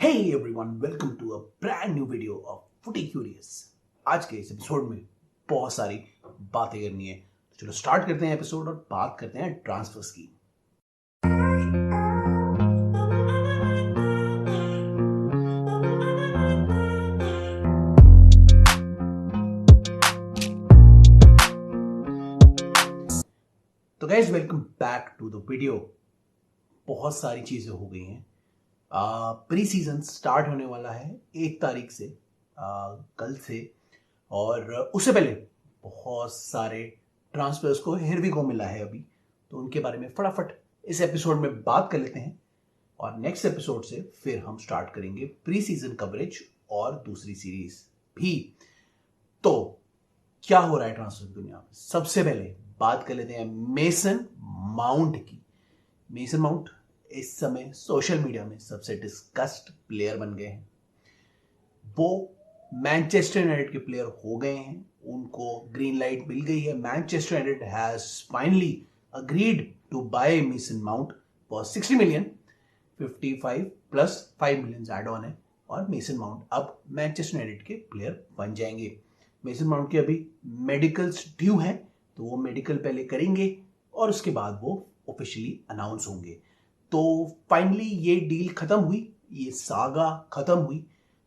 Hey everyone, welcome to a brand new video of Footy Curious। आज के इस episode में बहुत सारी बातें करनी है, तो चलो स्टार्ट करते हैं एपिसोड और बात करते हैं ट्रांसफर्स की। तो guys welcome back to the video. बहुत सारी चीजें हो गई हैं। प्री सीजन स्टार्ट होने वाला है 1 तारीख से, कल से। और उससे पहले बहुत सारे ट्रांसफर्स को हिरवी को मिला है अभी, तो उनके बारे में फटाफट इस एपिसोड में बात कर लेते हैं। और नेक्स्ट एपिसोड से फिर हम स्टार्ट करेंगे प्री सीजन कवरेज और दूसरी सीरीज भी। तो क्या हो रहा है ट्रांसफर दुनिया में, सबसे पहले बात कर लेते हैं मेसन माउंट की। मेसन माउंट इस समय सोशल मीडिया में सबसे डिस्कस्ड प्लेयर बन गए हैं। वो मैनचेस्टर यूनाइटेड के प्लेयर हो गए हैं, उनको ग्रीन लाइट मिल गई है। Manchester United has finally agreed to buy Mason Mount for 60 million, 55 plus 5 million add on है। और मेसन माउंट अब मैनचेस्टर यूनाइटेड के प्लेयर बन जाएंगे। मेसन माउंट के अभी मेडिकल्स ड्यू हैं, तो वो मेडिकल पहले करेंगे और उसके बाद वो ऑफिशियली अनाउंस होंगे। तो फाइनली ये डील खत्म हुई, ये सागा खत्म हुई।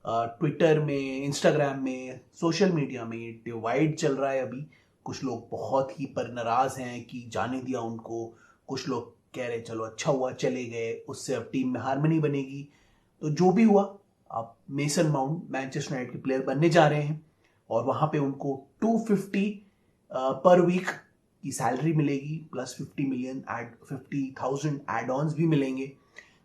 ट्विटर में, इंस्टाग्राम में, सोशल मीडिया में डिवाइड चल रहा है अभी। कुछ लोग बहुत ही पर नाराज हैं कि जाने दिया उनको, कुछ लोग कह रहे चलो अच्छा हुआ चले गए, उससे अब टीम में हार्मनी बनेगी। तो जो भी हुआ, अब मेसन माउंट मैनचेस्टर यूनाइटेड के प्लेयर बनने जा रहे हैं और वहां पे उनको 250 पर वीक की सैलरी मिलेगी, प्लस 50 मिलियन 50,000 एड ऑन्स भी मिलेंगे,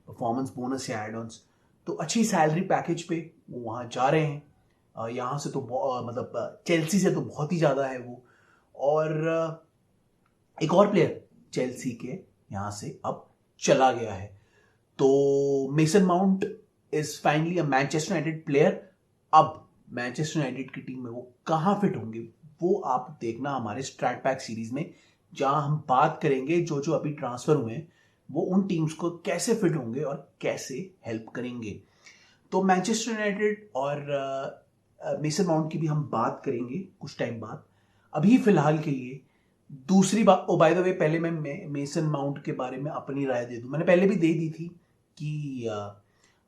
परफॉर्मेंस बोनस या एड ऑन्स। तो अच्छी सैलरी पैकेज पे वो वहाँ जा रहे हैं। यहाँ से तो मतलब चेल्सी से तो बहुत ही ज़्यादा है वो। और एक और प्लेयर चेल्सी के यहाँ से अब चला गया है। तो mason mount is finally a Manchester United player. अब मैनचेस्टर यूनाइटेड की टीम में वो कहाँ फिट होंगे, वो आप देखना हमारे स्ट्रैट पैक सीरीज में, जहां हम बात करेंगे जो जो अभी ट्रांसफर हुए हैं वो उन टीम्स को कैसे फिट होंगे और कैसे हेल्प करेंगे। तो मैनचेस्टर यूनाइटेड और मेसन माउंट की भी हम बात करेंगे कुछ टाइम बाद। अभी फिलहाल के लिए दूसरी बात, ओ बाय द वे, पहले मैं मेसन माउंट के बारे में अपनी राय दे दूं। मैंने पहले भी दे दी थी कि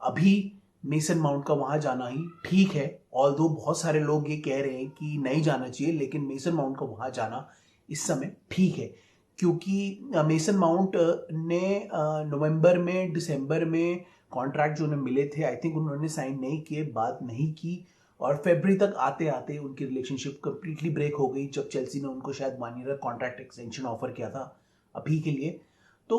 अभी मेसन माउंट का वहां जाना ही ठीक है। ऑल्दो बहुत सारे लोग ये कह रहे हैं कि नहीं जाना चाहिए, लेकिन मेसन माउंट का वहां जाना इस समय ठीक है। क्योंकि मेसन माउंट ने नवंबर में, दिसंबर में कॉन्ट्रैक्ट जो उन्हें मिले थे, आई थिंक उन्होंने साइन नहीं किए, बात नहीं की। और फरवरी तक आते आते उनकी रिलेशनशिप कंप्लीटली ब्रेक हो गई, जब चेल्सी ने उनको शायद 1 ईयर कॉन्ट्रैक्ट एक्सटेंशन ऑफर किया था अभी के लिए। तो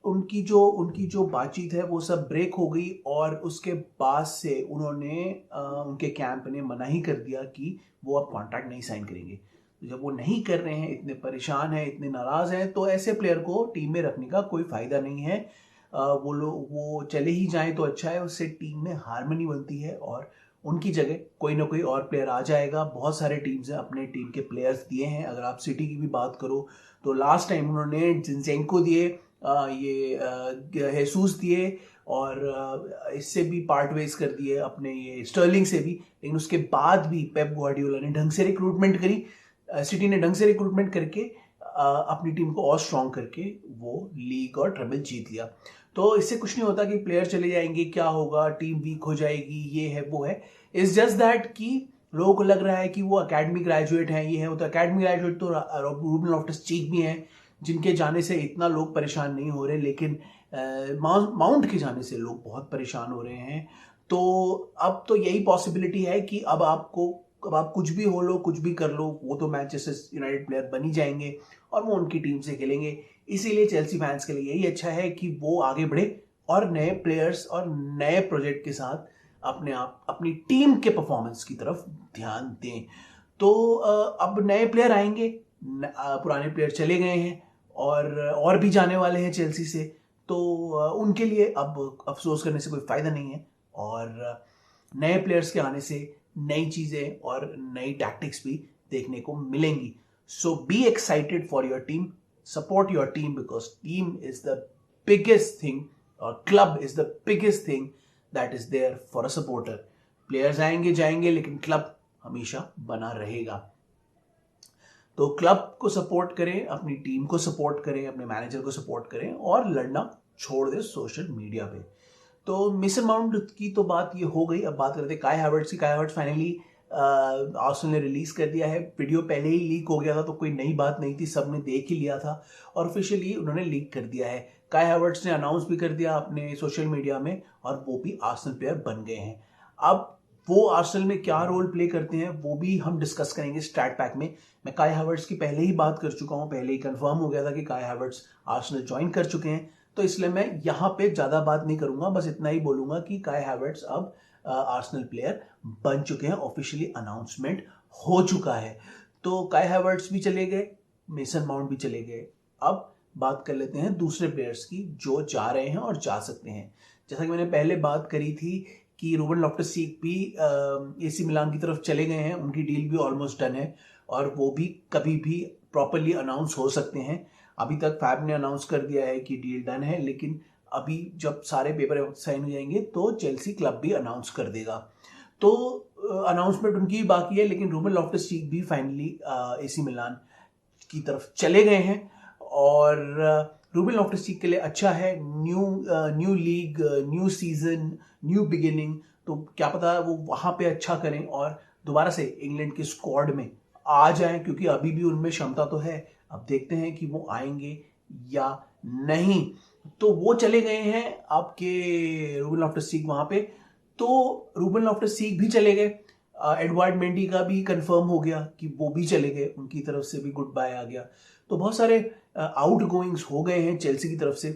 उनकी जो बातचीत है वो सब ब्रेक हो गई। और उसके बाद से उन्होंने उनके कैंप ने मना ही कर दिया कि वो अब कॉन्ट्रैक्ट नहीं साइन करेंगे। तो जब वो नहीं कर रहे हैं, इतने परेशान हैं, इतने नाराज हैं, तो ऐसे प्लेयर को टीम में रखने का कोई फायदा नहीं है। वो लोग वो चले ही जाएं तो अच्छा है, उससे टीम में हार्मनी बनती है और उनकी जगह कोई ना कोई और प्लेयर आ जाएगा। बहुत सारे टीम्स हैं अपने टीम के प्लेयर्स दिए हैं। अगर आप सिटी की भी बात करो तो लास्ट टाइम उन्होंने जिनचेंको दिए, ये हेसूस दिए, और इससे भी पार्ट वेज कर दिए अपने ये स्टर्लिंग से भी। लेकिन उसके बाद भी पेप ग्वार्डियोला ने ढंग से रिक्रूटमेंट करी, सिटी ने ढंग से रिक्रूटमेंट करके अपनी टीम को और स्ट्रॉन्ग करके वो लीग और ट्रेबल जीत लिया। तो इससे कुछ नहीं होता कि प्लेयर चले जाएंगे क्या होगा, टीम वीक हो जाएगी, ये है वो है। इट्स जस्ट दैट कि लोगों को लग रहा है कि वो अकेडमी ग्रेजुएट हैं, ये है वो। तो अकेडमी ग्रेजुएट तो रूबन लॉफ्टस-चीक भी हैं, जिनके जाने से इतना लोग परेशान नहीं हो रहे, लेकिन माउंट के जाने से लोग बहुत परेशान हो रहे हैं। तो अब तो यही पॉसिबिलिटी है कि अब आप कुछ भी हो लो, कुछ भी कर लो, वो तो मैनचेस्टर यूनाइटेड प्लेयर बन ही जाएंगे और वो उनकी टीम से खेलेंगे। इसीलिए चेल्सी फैंस के लिए यही अच्छा है कि वो आगे बढ़े और नए प्लेयर्स और नए प्रोजेक्ट के साथ अपनी टीम के परफॉर्मेंस की तरफ ध्यान दें। तो अब नए प्लेयर आएंगे, पुराने प्लेयर चले गए हैं और भी जाने वाले हैं चेल्सी से। तो उनके लिए अब अफसोस करने से कोई फायदा नहीं है। और नए प्लेयर्स के आने से नई चीजें और नई टैक्टिक्स भी देखने को मिलेंगी। So be excited for your team, support your team, because team is the biggest thing, और club is the biggest thing that is there for a supporter. Players आएंगे जाएंगे लेकिन क्लब हमेशा बना रहेगा। तो क्लब को सपोर्ट करें, अपनी टीम को सपोर्ट करें, अपने मैनेजर को सपोर्ट करें और लड़ना छोड़ दें सोशल मीडिया पे। तो मेसन माउंट की तो बात ये हो गई। अब बात करते हैं काई हावर्ट्स की। काई हावर्ट्स फाइनली आर्सेनल ने रिलीज कर दिया है। वीडियो पहले ही लीक हो गया था तो कोई नई बात नहीं थी, सबने देख ही लिया था और ऑफिशियली उन्होंने लीक कर दिया है। काई हावर्ट्स ने अनाउंस भी कर दिया अपने सोशल मीडिया में और वो भी आर्सेनल प्लेयर बन गए हैं। अब वो आर्सेनल में क्या रोल प्ले करते हैं वो भी हम डिस्कस करेंगे स्टैट पैक में। मैं काई हावर्ट्स की पहले ही बात कर चुका हूं, पहले ही कंफर्म हो गया था कि काई हावर्ट्स आर्सेनल ज्वाइन कर चुके हैं, तो इसलिए मैं यहाँ पे ज्यादा बात नहीं करूंगा, बस इतना ही बोलूंगा कि काई हावर्ट्स अब आर्सेनल प्लेयर बन चुके हैं, ऑफिशियली अनाउंसमेंट हो चुका है। तो काई हावर्ट्स भी चले गए, मेसन माउंट भी चले गए। अब बात कर लेते हैं दूसरे प्लेयर्स की जो जा रहे हैं और जा सकते हैं। जैसा कि मैंने पहले बात करी थी कि रूबन लॉफ्टस-चीक भी एसी मिलान की तरफ चले गए हैं, उनकी डील भी ऑलमोस्ट डन है और वो भी कभी भी प्रॉपरली अनाउंस हो सकते हैं। अभी तक फैब ने अनाउंस कर दिया है कि डील डन है, लेकिन अभी जब सारे पेपर साइन हो जाएंगे तो चेल्सी क्लब भी अनाउंस कर देगा। तो अनाउंसमेंट उनकी भी बाकी है, लेकिन रूबन लॉफ्टस-चीक भी फाइनली एसी मिलान की तरफ चले गए हैं और रूबन लॉफ्टस-चीक के लिए अच्छा है। New league, new season, new beginning, तो क्या पता वो वहां पे अच्छा करें और दोबारा से इंग्लैंड के स्क्वाड में आ जाएं, क्योंकि अभी भी उनमें क्षमता तो है। अब देखते हैं कि वो आएंगे या नहीं। तो वो चले गए हैं आपके रूबन लॉफ्टस-चीक वहां पे। तो रूबन लॉफ्टस-चीक भी चले गए। एडवर्ड मेंडी का भी कंफर्म हो गया कि वो भी चले गए, उनकी तरफ से भी गुड बाय आ गया। तो बहुत सारे आउट गोइंग्स हो गए हैं चेल्सी की तरफ से।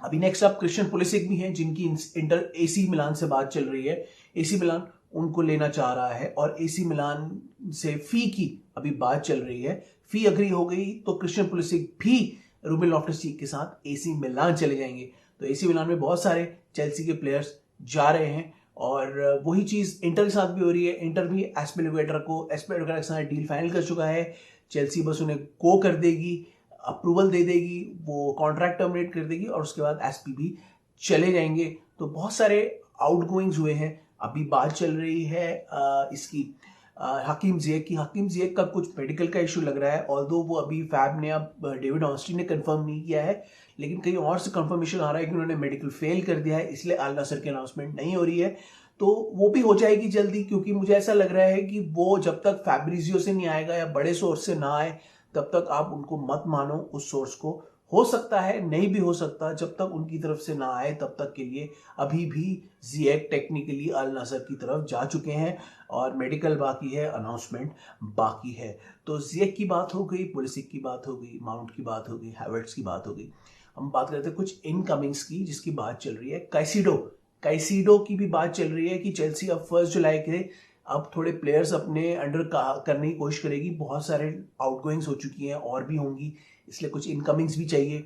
अभी नेक्स्ट आप क्रिश्चियन पुलिसिक भी हैं जिनकी इंटर एसी मिलान से बात चल रही है। एसी मिलान उनको लेना चाह रहा है और एसी मिलान से फी की अभी बात चल रही है। फी अग्री हो गई तो क्रिश्चियन पुलिसिक भी रूबन लॉफ्टस-चीक के साथ एसी मिलान चले जाएंगे। तो एसी मिलान में बहुत सारे चेल्सी के प्लेयर्स जा रहे हैं और वही चीज इंटर के साथ भी हो रही है। इंटर भी एस्पिलिक्वेटर के साथ डील फाइनल कर चुका है। चेल्सी बस उन्हें गो कर देगी, अप्रूवल दे देगी, वो कॉन्ट्रैक्ट टर्मिनेट कर देगी और उसके बाद एसपी भी चले जाएंगे। तो बहुत सारे आउटगोइंग्स हुए हैं। अभी बात चल रही है इसकी हकीम जिएक की। हकीम जिएक का कुछ मेडिकल का इशू लग रहा है, ऑल्दो वो अभी फैब ने, अब डेविड ऑस्टिन ने कंफर्म नहीं किया है, लेकिन कहीं और से कंफर्मेशन आ रहा है कि उन्होंने मेडिकल फेल कर दिया है, इसलिए अल नासर की अनाउंसमेंट नहीं हो रही है। तो वो भी हो जाएगी जल्दी, क्योंकि मुझे ऐसा लग रहा है कि वो जब तक फैब्रिजियो से नहीं आएगा या बड़े सोर्स से ना आए तब तक आप उनको मत मानो उस सोर्स को। हो सकता है, नहीं भी हो सकता, जब तक उनकी तरफ से ना आए तब तक के लिए अभी भी जिएक टेक्निकली अल नासर की तरफ जा चुके हैं और मेडिकल बाकी है, अनाउंसमेंट बाकी है। तो जिएक की बात हो गई, पुलिसिक की बात हो गई, माउंट की बात हो गई, हैवर्ट्स की बात हो गई। हम बात करते हैं कुछ इनकमिंग्स की जिसकी बात चल रही है। कैसीडो की भी बात चल रही है कि चेल्सी अब 1 जुलाई के अब थोड़े प्लेयर्स अपने अंडर करने की कोशिश करेगी। बहुत सारे आउटगोइंग्स हो चुकी हैं और भी होंगी, इसलिए कुछ इनकमिंग्स भी चाहिए।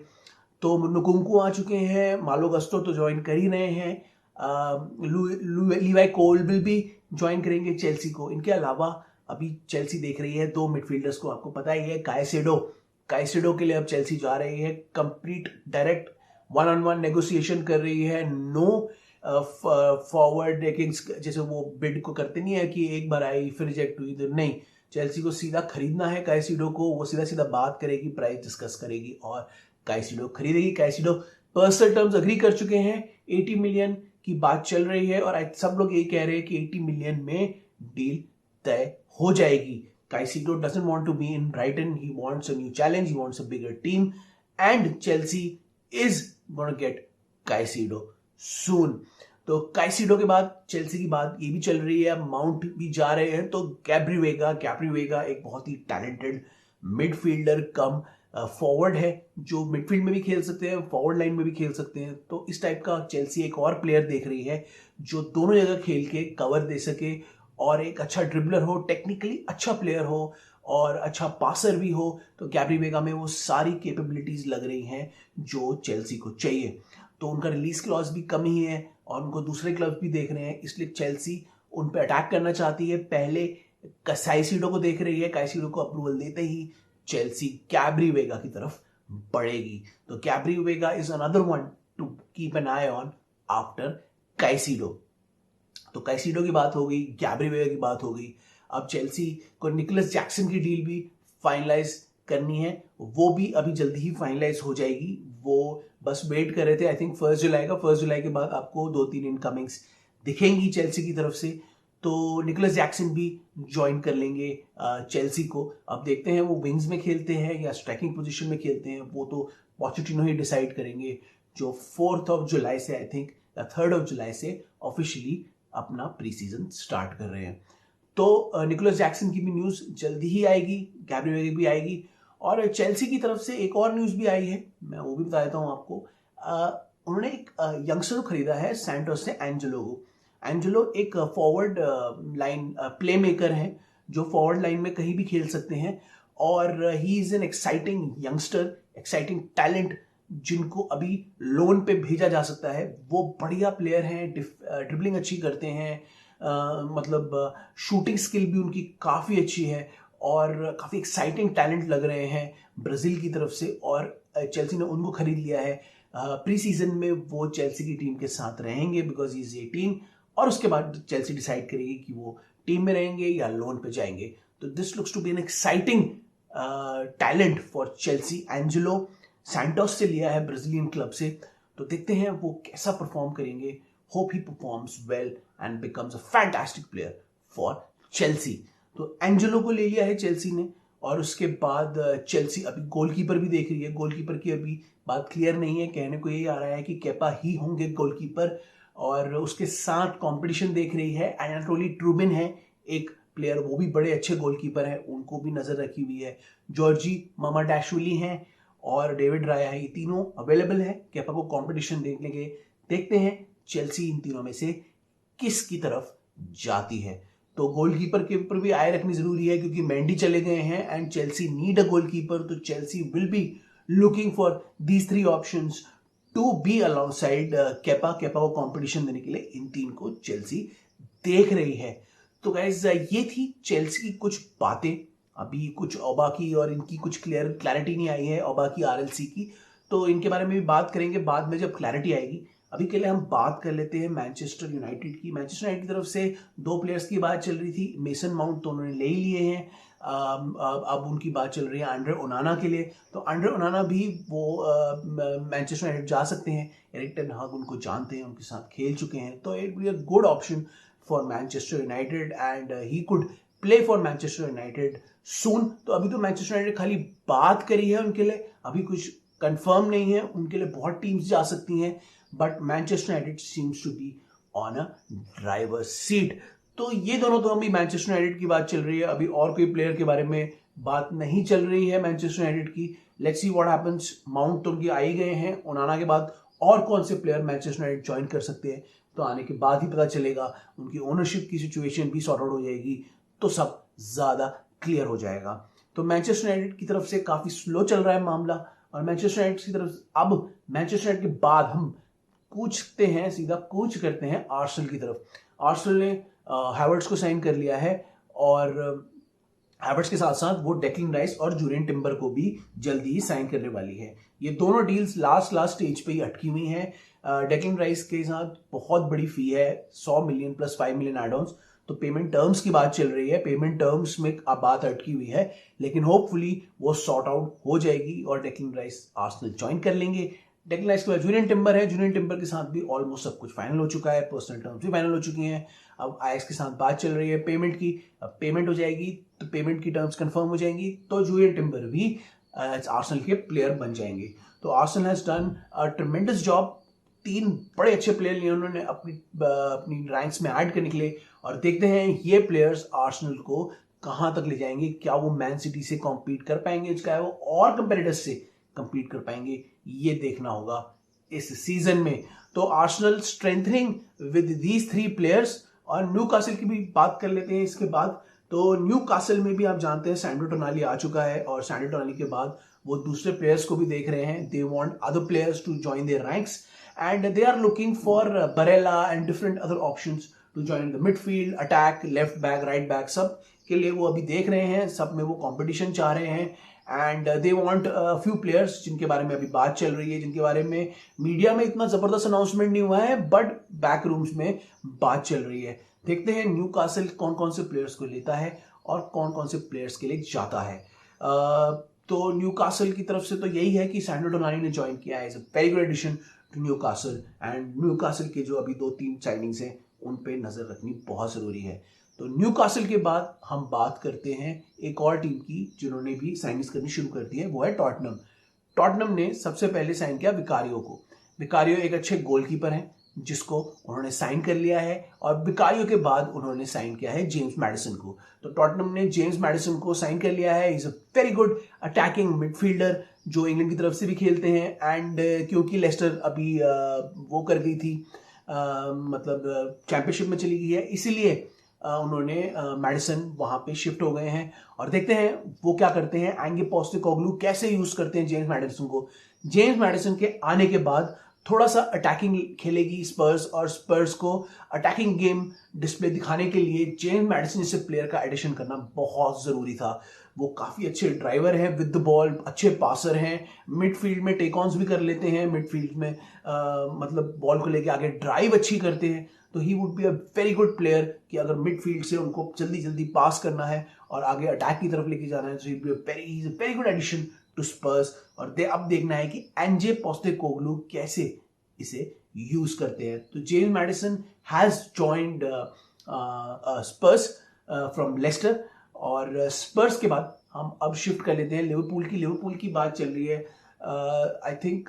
तो नुकुंकू आ चुके हैं, मालो गस्टो तो ज्वाइन कर ही रहे हैं, लीवाई कोल्विल भी ज्वाइन करेंगे चेल्सी को। इनके अलावा अभी चेल्सी देख रही है 2 मिडफील्डर्स को, आपको पता ही है। काइसेडो के लिए अब चेल्सी जा रही है, कंप्लीट डायरेक्ट 1-on-1 नेगोशिएशन कर रही है। नो फॉरवर्ड रेकिंग्स, जैसे वो बिड को करते नहीं है कि एक बार आई फिर रिजेक्ट हुई, तो नहीं, चेल्सी को सीधा खरीदना है काइसेडो को। वो सीधा सीधा बात करेगी, प्राइस डिस्कस करेगी और काइसेडो खरीदेगी। काइसेडो पर्सनल टर्म्स अग्री कर चुके हैं, 80 मिलियन की बात चल रही है और सब लोग ये कह रहे हैं कि 80 मिलियन में डील तय हो जाएगी। Caicedo doesn't want to be in Brighton. He wants a new challenge. He wants a bigger team. And Chelsea is going to get Caicedo soon. तो Caicedo के बाद चेल्सी की बात ये भी चल रही है, माउंट भी जा रहे हैं। तो कैप्रीवेगा एक बहुत ही टैलेंटेड मिडफील्डर कम फॉरवर्ड है, जो मिडफील्ड में भी खेल सकते हैं, फॉरवर्ड लाइन में भी खेल सकते हैं। तो इस टाइप का चेल्सी एक और प्लेयर देख रही है जो दोनों जगह खेल के कवर दे सके और एक अच्छा ड्रिबलर हो, टेक्निकली अच्छा प्लेयर हो और अच्छा पासर भी हो। तो कैप्रीवेगा में वो सारी कैपेबिलिटीज लग रही हैं जो चेल्सी को चाहिए। तो उनका रिलीज क्लॉज भी कम ही है और उनको दूसरे क्लब भी देख रहे हैं, इसलिए चेल्सी उन पर अटैक करना चाहती है। पहले काइसेडो को देख रही है, काइसेडो को अप्रूवल देते ही चेल्सी कैप्रीवेगा की तरफ बढ़ेगी। तो कैप्रीवेगा is another one to keep an eye on after Caicedo. तो कैसीडो की बात हो गई, गैब्रिवेगा की बात हो गई, अब चेल्सी को निकोलस जैक्सन की डील भी फाइनलाइज करनी है, वो भी अभी जल्दी ही फाइनलाइज हो जाएगी। वो बस वेट कर रहे थे, आई थिंक 1 जुलाई का। 1 जुलाई के बाद आपको 2-3 इनकमिंग्स दिखेंगी चेल्सी की तरफ से। तो निकोलस जैक्सन भी ज्वाइन कर लेंगे चेल्सी को। अब देखते हैं वो विंग्स में खेलते हैं या स्ट्राइकिंग पोजीशन में खेलते हैं, वो तो पोचेटिनो ही डिसाइड करेंगे, जो 4 जुलाई से आई थिंक या 3 जुलाई से ऑफिशियली अपना प्री सीजन स्टार्ट कर रहे हैं। तो निकोलस जैक्सन की भी न्यूज जल्दी ही आएगी, गैब्रिवेगा भी आएगी। और चेल्सी की तरफ से एक और न्यूज भी आई है, मैं वो भी बता देता हूं आपको। उन्होंने एक यंगस्टर को खरीदा है सैंटोस से, एंजेलो को। एंजेलो एक फॉरवर्ड लाइन प्ले मेकर है, जो फॉरवर्ड लाइन में कहीं भी खेल सकते हैं। और he is an exciting youngster, exciting talent, जिनको अभी लोन पे भेजा जा सकता है। वो बढ़िया प्लेयर हैं, ड्रिबलिंग अच्छी करते हैं, मतलब शूटिंग स्किल भी उनकी काफ़ी अच्छी है और काफ़ी एक्साइटिंग टैलेंट लग रहे हैं ब्राज़ील की तरफ से। और चेल्सी ने उनको खरीद लिया है। प्री सीजन में वो चेल्सी की टीम के साथ रहेंगे बिकॉज ही इज 18, और उसके बाद चेल्सी डिसाइड करेगी कि वो टीम में रहेंगे या लोन पे जाएंगे। तो this looks to be an exciting talent for Chelsea. Angelo Santos से लिया है, ब्राजीलियन क्लब से। तो देखते हैं वो कैसा परफॉर्म करेंगे। Hope he performs well and becomes a fantastic player for Chelsea. तो एंजेलो को ले लिया है चेल्सी ने। और उसके बाद चेल्सी अभी गोलकीपर भी देख रही है। गोलकीपर की अभी बात क्लियर नहीं है, कहने को यही आ रहा है कि केपा ही होंगे गोलकीपर। और उसके साथ कंपटीशन देख रही है, एनाटोली ट्रूबिन है एक प्लेयर, वो भी बड़े अच्छे गोलकीपर हैं, उनको भी नजर रखी हुई है। जॉर्जी मामाडाशविली हैं और डेविड राया है, ये तीनों अवेलेबल है केपा को कंपटीशन देखने के। देखते हैं चेल्सी इन तीनों में से किसकी तरफ जाती है। तो गोलकीपर के ऊपर भी आय रखनी जरूरी है, क्योंकि मेंडी चले गए हैं and Chelsea need a goalkeeper. तो Chelsea will be looking for these 3 options to be alongside Kepa. Kepa को कंपटीशन देने के लिए इन 3 को चेल्सी देख रही है। तो गाइस ये थी चेल्सी की कुछ बातें। अभी कुछ ओबा की और इनकी कुछ क्लैरिटी नहीं आई है, ओबा की, आरएलसी की। तो इनके बारे में भी बात करेंगे बाद में जब क्लैरिटी आएगी। अभी के लिए हम बात कर लेते हैं मैनचेस्टर यूनाइटेड की। मैनचेस्टर यूनाइटेड की तरफ से 2 प्लेयर्स की बात चल रही थी। मेसन माउंट तो उन्होंने ले ही लिए हैं। अब उनकी बात चल रही है आंड्रे ओनाना के लिए। तो आंड्रे ओनाना भी वो मैनचेस्टर यूनाइटेड जा सकते हैं। एरिक टेन हाग उनको जानते हैं, उनके साथ खेल चुके हैं। तो it be a good option for Manchester United and he could play for Manchester United soon. तो अभी तो मैनचेस्टर यूनाइटेड खाली बात करी है उनके लिए, अभी कुछ कंफर्म नहीं है। उनके लिए बहुत टीम्स जा सकती हैं, but Manchester United seems to be on a driver seat. तो ये दोनों तो अभी मैनचेस्टर यूनाइटेड की बात चल रही है। अभी और कोई प्लेयर के बारे में बात नहीं चल रही है मैनचेस्टर यूनाइटेड की। Let's see what happens. Mount तो उनकी आ ही गए हैं। ओनाना के बाद और कौन से प्लेयर मैनचेस्टर यूनाइटेड ज्वाइन कर सकते हैं, तो आने के बाद ही पता चलेगा। उनकी ओनरशिप की सिचुएशन भी सॉर्ट आउट हो जाएगी, तो सब ज्यादा क्लियर हो जाएगा। तो मैनचेस्टर यूनाइटेड की तरफ से काफी स्लो चल रहा है मामला। और मैनचेस्टर यूनाइटेड की तरफ अब मैनचेस्टर यूनाइटेड के बाद हम पूछते हैं, सीधा कूच करते हैं आर्सेनल की तरफ। आर्सेनल ने हैवर्ट्स को साइन कर लिया है और हैवर्ट्स के साथ साथ वो डेक्लन राइस और जूलियन टिम्बर को भी जल्दी ही साइन करने वाली है। ये दोनों डील्स लास्ट स्टेज पे ही अटकी हुई हैं। डेक्लन राइस के साथ बहुत बड़ी फी है, 100 million plus 5 million add ons. तो पेमेंट टर्म्स की बात चल रही है, पेमेंट टर्म्स में अब बात अटकी हुई है, लेकिन होपफुली वो सॉर्ट आउट हो जाएगी और डेक्लन राइस आर्सेनल ज्वाइन कर लेंगे। डेक्लन राइस के बाद जूलियन टिम्बर है। जूलियन टिम्बर के साथ भी ऑलमोस्ट सब कुछ फाइनल हो चुका है, पर्सनल टर्म्स भी फाइनल हो चुकी हैं। अब आईएक्स के साथ बात चल रही है पेमेंट की। अब पेमेंट हो जाएगी तो पेमेंट की टर्म्स कंफर्म हो जाएंगी, तो जूलियन टिम्बर भी आर्सेनल के प्लेयर बन जाएंगे। तो Arsenal has done a ट्रेमेंडस job. 3 बड़े अच्छे प्लेयर लिए उन्होंने अपनी रैंक्स में ऐड करने के लिए। और देखते हैं ये प्लेयर्स आर्सेनल को कहां तक ले जाएंगे। क्या वो मैन सिटी से कॉम्पीट कर पाएंगे, चाहे वो और कंपेटिटर्स से कम्पीट कर पाएंगे, ये देखना होगा इस सीजन में। तो Arsenal strengthening with these 3 players. और न्यू कासल की भी बात कर लेते हैं इसके बाद। तो न्यू कासल में भी आप जानते हैं सैंड्रो टोनाली आ चुका है, और सैंड्रो टोनाली के बाद वो दूसरे प्लेयर्स को भी देख रहे हैं। They want other players to join their ranks and they are looking for Barella and different other options to join the midfield, attack, left back, right back, सब के लिए वो अभी देख रहे हैं। सब में वो कंपटीशन चाह रहे हैं and they want few players जिनके बारे में अभी बात चल रही है, जिनके बारे में मीडिया में इतना जबरदस्त अनाउंसमेंट नहीं हुआ है बट बैक रूम्स में बात चल रही है। देखते हैं न्यूकासल कौन कौन से प्लेयर्स को लेता है और कौन कौन से प्लेयर्स के लिए जाता है। तो न्यूकासल की तरफ से तो यही है कि सैंड्रो टोनाली ने ज्वाइन किया है, is a very good addition to Newcastle, and Newcastle के जो अभी 2-3 साइनिंग्स हैं उन पे नजर रखनी बहुत जरूरी है। तो न्यूकासल के बाद हम बात करते हैं एक और टीम की जिन्होंने भी साइनिंग्स करनी शुरू कर दी है, वो है टॉटनम। टॉटनम ने सबसे पहले साइन किया विकारियो को। विकारियो एक अच्छे गोलकीपर हैं जिसको उन्होंने साइन कर लिया है, और विकारियो के बाद उन्होंने साइन किया है जेम्स मैडिसन को। तो टॉटनम ने जेम्स मैडिसन को साइन कर लिया है। Is a very good attacking midfielder जो इंग्लैंड की तरफ से भी खेलते हैं, एंड क्योंकि लेस्टर अभी वो कर गई थी, मतलब चैंपियनशिप में चली गई है, इसीलिए उन्होंने मैडिसन वहां पे शिफ्ट हो गए हैं। और देखते हैं वो क्या करते हैं, एंगे पोस्टेकोग्लू कैसे यूज करते हैं जेम्स मैडिसन को। जेम्स मैडिसन के आने के बाद थोड़ा सा अटैकिंग खेलेगी स्पर्स, और स्पर्स को अटैकिंग गेम डिस्प्ले दिखाने के लिए जेम्स मैडिसन जैसे प्लेयर का एडिशन करना बहुत जरूरी था। वो काफी अच्छे ड्राइवर हैं विद द बॉल, अच्छे पासर हैं, मिडफील्ड में टेक ऑन्स भी कर लेते हैं, मिडफील्ड में मतलब बॉल को लेके आगे ड्राइव अच्छी करते हैं। तो he would be a very good player कि अगर मिडफील्ड से उनको जल्दी जल्दी पास करना है और आगे अटैक की तरफ लेके जाना है, तो he be a very good addition to Spurs. और अब देखना है कि एंजे पोस्टेकोग्लू कैसे इसे यूज करते हैं। तो James Maddison has joined Spurs from Leicester, और स्पर्स के बाद हम अब शिफ्ट कर लेते हैं लिवरपूल की। लिवरपूल की बात चल रही है, आई थिंक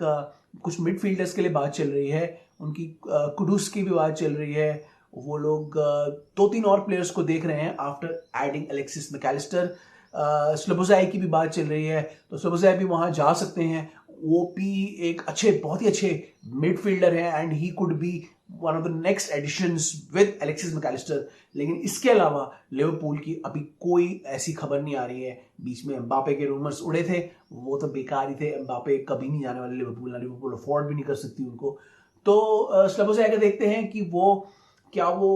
कुछ मिडफील्डर्स के लिए बात चल रही है, उनकी कुडूस की भी बात चल रही है। वो लोग 2-3 और प्लेयर्स को देख रहे हैं आफ्टर एडिंग एलेक्सिस मैकलिस्टर। स्लोबोज़ाई की भी बात चल रही है, तो स्लोबोज़ाई भी वहां जा सकते हैं। वो भी एक अच्छे, बहुत ही अच्छे मिडफील्डर हैं, and he could be one of the next additions with Alexis Mac Allister. लेकिन इसके अलावा लिवरपूल की अभी कोई ऐसी खबर नहीं आ रही है। बीच में एम्बापे के रूमर्स उड़े थे, वो तो बेकार ही थे। एम्बापे कभी नहीं जाने वाले लिवरपूल, ना लिवरपूल अफोर्ड भी नहीं कर सकती उनको। तो स्लोबोज़ाई का देखते हैं कि वो क्या वो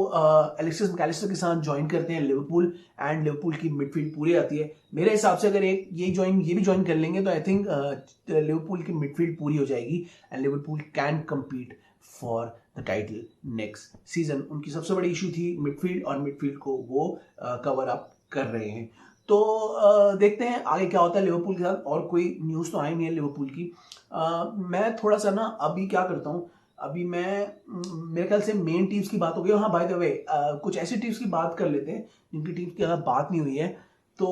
एलेक्सिस मैकलिस्टर के साथ ज्वाइन करते हैं लिवरपूल, एंड लिवरपूल की मिडफील्ड पूरी आती है। मेरे हिसाब से अगर एक ये भी ज्वाइन कर लेंगे तो आई थिंक लिवरपूल की मिडफील्ड पूरी हो जाएगी, and Liverpool can compete for the title next season. उनकी सबसे बड़ी इशू थी मिडफील्ड, और मिडफील्ड को वो कवर अप कर रहे हैं। तो देखते हैं आगे क्या होता है लिवरपूल के साथ। और कोई न्यूज़ तो आई नहीं है लिवरपूल की। मैं थोड़ा सा ना अभी क्या करता हूँ, अभी मैं मेरे ख्याल से मेन टीम्स की बात हो गई। हाँ बाय द वे, कुछ ऐसी टीम्स की बात कर लेते हैं जिनकी टीम्स की ज़्यादा बात नहीं हुई है। तो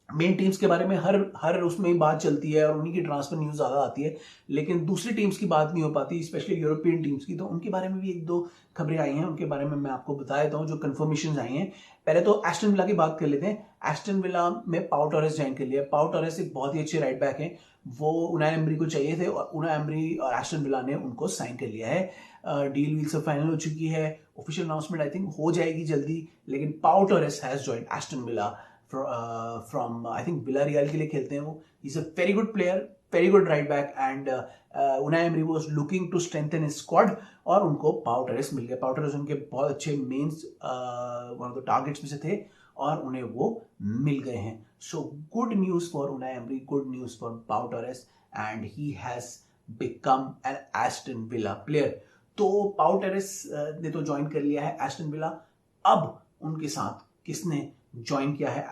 मेन टीम्स के बारे में हर उसमें ही बात चलती है और उन्हीं की ट्रांसफर न्यूज़ ज़्यादा आती है, लेकिन दूसरी टीम्स की बात नहीं हो पाती, स्पेशली यूरोपियन टीम्स की। तो उनके बारे में भी 1-2 खबरें आई हैं, उनके बारे में मैं आपको बता देता हूँ जो कंफर्मेशन आई हैं। पहले तो एस्टन विला की बात कर लेते हैं। एस्टन विला में पाउ टोरेस ज्वाइन कर लिया। पाउ टोरेस एक बहुत ही अच्छे राइट बैक हैं, वो उनाई एमरी को चाहिए थे, और उनाई एमरी और एस्टन विला ने उनको साइन कर लिया है। डील वील सब फाइनल हो चुकी है, ऑफिशियल अनाउंसमेंट आई थिंक हो जाएगी जल्दी। लेकिन Pau Torres has join Aston Villa from I think Villarreal के लिए खेलते हैं वो। Is a very good player, very good right back, and Unai Emery was looking to strengthen his squad, और उनको पाउ टोरेस मिल गया। पाउ टोरेस उनके बहुत अच्छे मेंस वन ऑफ द टारगेट्स में से थे, और उन्हें वो मिल गए हैं। So good news for Unai Emery, good news for Pau Torres, and he has become an Aston Villa player. तो पाउ टोरेस ने तो ज्वाइन कर लिया है एस्टन विला। अब उनके साथ किसने ज्वाइन किया है?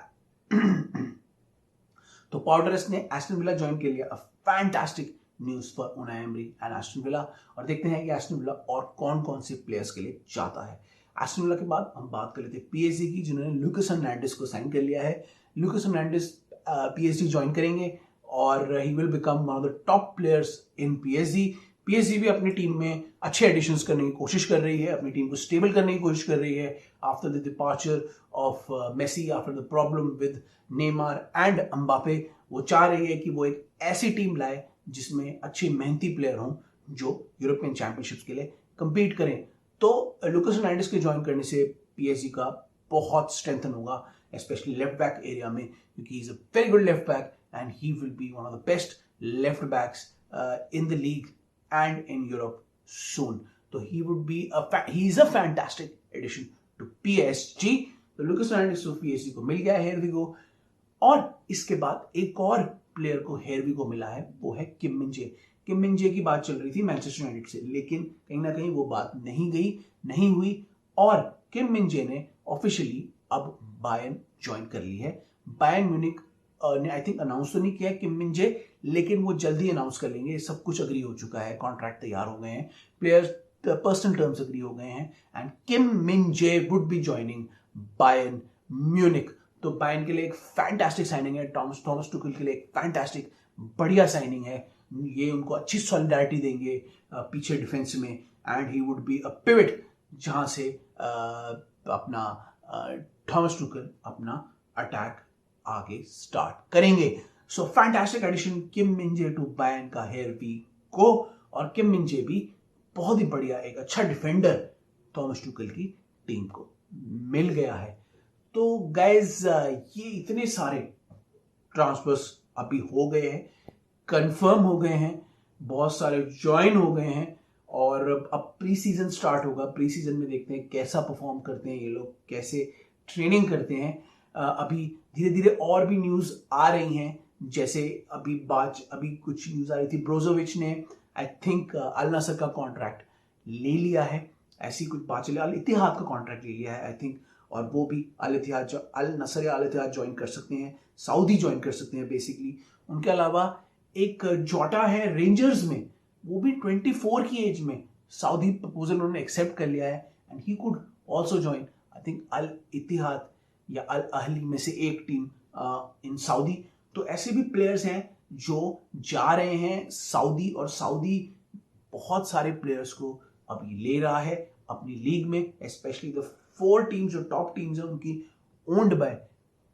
तो पाउ टोरेस ने एस्टन विला ज्वाइन कर लिया। Fantastic news for Unai emery and Aston villa. और देखते हैं कि एस्टन विला और कौन कौन से प्लेयर्स के लिए जाता है। एस्टन विला के बाद हम बात कर लेते हैं पीएसजी की, जिन्होंने लुकास हर्नांडिस को साइन कर लिया है। लुकास हर्नांडिस पीएसजी ज्वाइन करेंगे, और he will become one of the top players in PSG. PSG भी अपनी टीम में अच्छे एडिशंस करने की कोशिश कर रही है, अपनी टीम को स्टेबल करने की कोशिश कर रही है after the departure of Messi, after the problem with Neymar and Mbappe. वो चाह रही है कि वो एक ऐसी टीम लाए जिसमें अच्छे मेहनती प्लेयर हों जो यूरोपियन चैंपियनशिप्स के लिए compete करें। तो लुकास हर्नांडिस के ज्वाइन करने से पीएसजी का बहुत स्ट्रेंथन होगा, स्पेशली लेफ्ट बैक एरिया में, क्योंकि is a very good left back, and he will be one of the best left backs in the league and in Europe soon. So he is a fantastic addition to PSG. तो Lucas Hernandez तो PSG को मिल गया है, here we go. और इसके बाद एक और प्लेयर को हेयरवी को मिला है, वो है किम मिन जे। किम मिन जे की बात चल रही थी मैनचेस्टर यूनाइटेड से, लेकिन कहीं ना कहीं वो बात नहीं हुई और किम मिन जे ने ऑफिशियली अब बायर्न ज्वाइन कर ली है। बायर्न म्यूनिक ने आई थिंक अनाउंस तो नहीं किया है किम मिन जे, लेकिन वो जल्दी अनाउंस कर लेंगे। सब कुछ अग्री हो चुका है, कॉन्ट्रैक्ट तैयार हो गए हैं, प्लेयर्स पर्सनल टर्म्स अग्री हो गए हैं and Kim Min Jae would be joining Bayern Munich. तो बायर्न के लिए एक फैंटास्टिक साइनिंग है, थॉमस टुखल के लिए एक फैंटास्टिक बढ़िया साइनिंग है। ये उनको अच्छी सॉलिडारिटी देंगे पीछे डिफेंस में and he would be a pivot जहां से अपना थॉमस टुखल अपना अटैक आगे स्टार्ट करेंगे। सो fantastic addition Kim Min J to Bayern का हेयरवी को, और किम मिन जे भी बहुत ही बढ़िया एक अच्छा डिफेंडर थॉमस टुखल की टीम को मिल गया है। तो गाइज ये इतने सारे ट्रांसफर्स अभी हो गए हैं, कंफर्म हो गए हैं, बहुत सारे ज्वाइन हो गए हैं और अब प्री सीजन स्टार्ट होगा। प्री सीजन में देखते हैं कैसा परफॉर्म करते हैं ये लोग, कैसे ट्रेनिंग करते हैं। अभी धीरे धीरे और भी न्यूज आ रही हैं, जैसे अभी कुछ न्यूज आ रही थी ब्रोजोविच ने आई थिंक अल नसर का कॉन्ट्रैक्ट ले लिया है, ऐसी कुछ बात चली। अल इत्तिहाद का कॉन्ट्रैक्ट ले लिया है आई थिंक, और वो भी अल नसर या अल इत्तिहाद ज्वाइन कर सकते हैं, सऊदी ज्वाइन कर सकते हैं बेसिकली। उनके अलावा एक जोटा है रेंजर्स में, वो भी 24 की एज में सऊदी प्रपोजल उन्होंने एक्सेप्ट कर लिया है and he could also join I think Al Ittihad या अल अहली में से एक टीम इन सऊदी। तो ऐसे भी प्लेयर्स हैं जो जा रहे हैं सऊदी, और सऊदी बहुत सारे प्लेयर्स को अभी ले रहा है अपनी लीग में, स्पेशली द 4 टीम्स जो टॉप टीम्स हैं उनकी ओन्ड बाय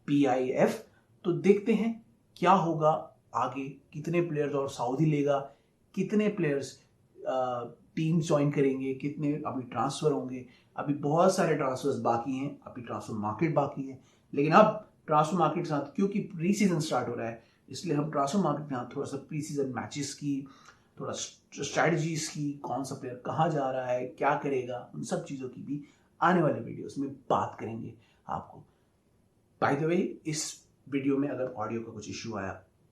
PIF। तो देखते हैं क्या होगा आगे, कितने प्लेयर्स और सऊदी लेगा, कितने प्लेयर्स टीम ज्वाइन करेंगे, कितने अभी ट्रांसफर होंगे। अभी बहुत सारे ट्रांसफर्स बाकी हैं, अभी ट्रांसफर मार्केट बाकी है, लेकिन अब ट्रांसफर मार्केट के साथ क्योंकि प्री सीजन स्टार्ट हो रहा है, इसलिए हम ट्रांसफर मार्केट के साथ थोड़ा सा प्री सीजन मैचेस की, थोड़ा स्ट्रैटेजीज की, कौन सा प्लेयर कहाँ जा रहा है, क्या करेगा, उन सब चीज़ों की भी आने वाले वीडियोस में बात करेंगे आपको। बाय द वे, इस वीडियो में अगर ऑडियो का कुछ इश्यू आया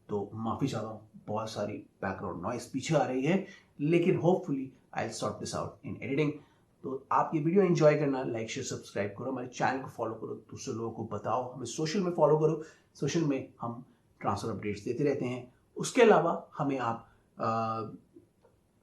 तो माफ़ी चाहता हूँ, बहुत सारी बैकग्राउंड नॉइस पीछे आ रही है, लेकिन hopefully I will sort this out in editing. तो आप ये वीडियो एंजॉय करना, लाइक शेयर सब्सक्राइब करो, हमारे चैनल को फॉलो करो, दूसरे लोगों को बताओ, हमें सोशल में फॉलो करो, सोशल में हम ट्रांसफर अपडेट्स देते रहते हैं। उसके अलावा हमें आप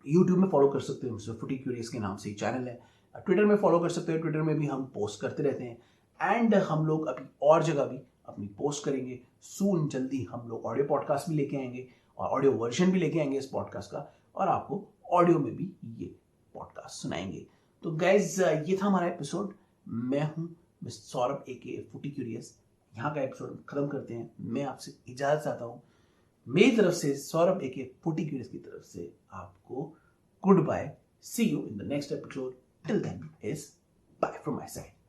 यूट्यूब में फॉलो कर सकते हैं, मिस्टर फुटी क्यूरियस के नाम से ही चैनल है। ट्विटर में फॉलो कर सकते हैं, ट्विटर में भी हम पोस्ट करते रहते हैं एंड हम लोग अभी और जगह भी अपनी पोस्ट करेंगे सून। जल्दी हम लोग ऑडियो पॉडकास्ट भी लेके आएंगे और ऑडियो वर्जन भी लेके आएंगे इस पॉडकास्ट का, और आपको ऑडियो में भी ये पॉडकास्ट सुनाएंगे। तो गाइज ये था हमारा एपिसोड। मैं हूं मिस्टर सौरभ AKA फुटी क्यूरियस। यहाँ का एपिसोड खत्म करते हैं, मैं आपसे इजाजत चाहता हूँ। मेरी तरफ से, सौरभ AKA फुटी क्यूरियस की तरफ से आपको good bye. See you in the next episode. Till then is bye from my side.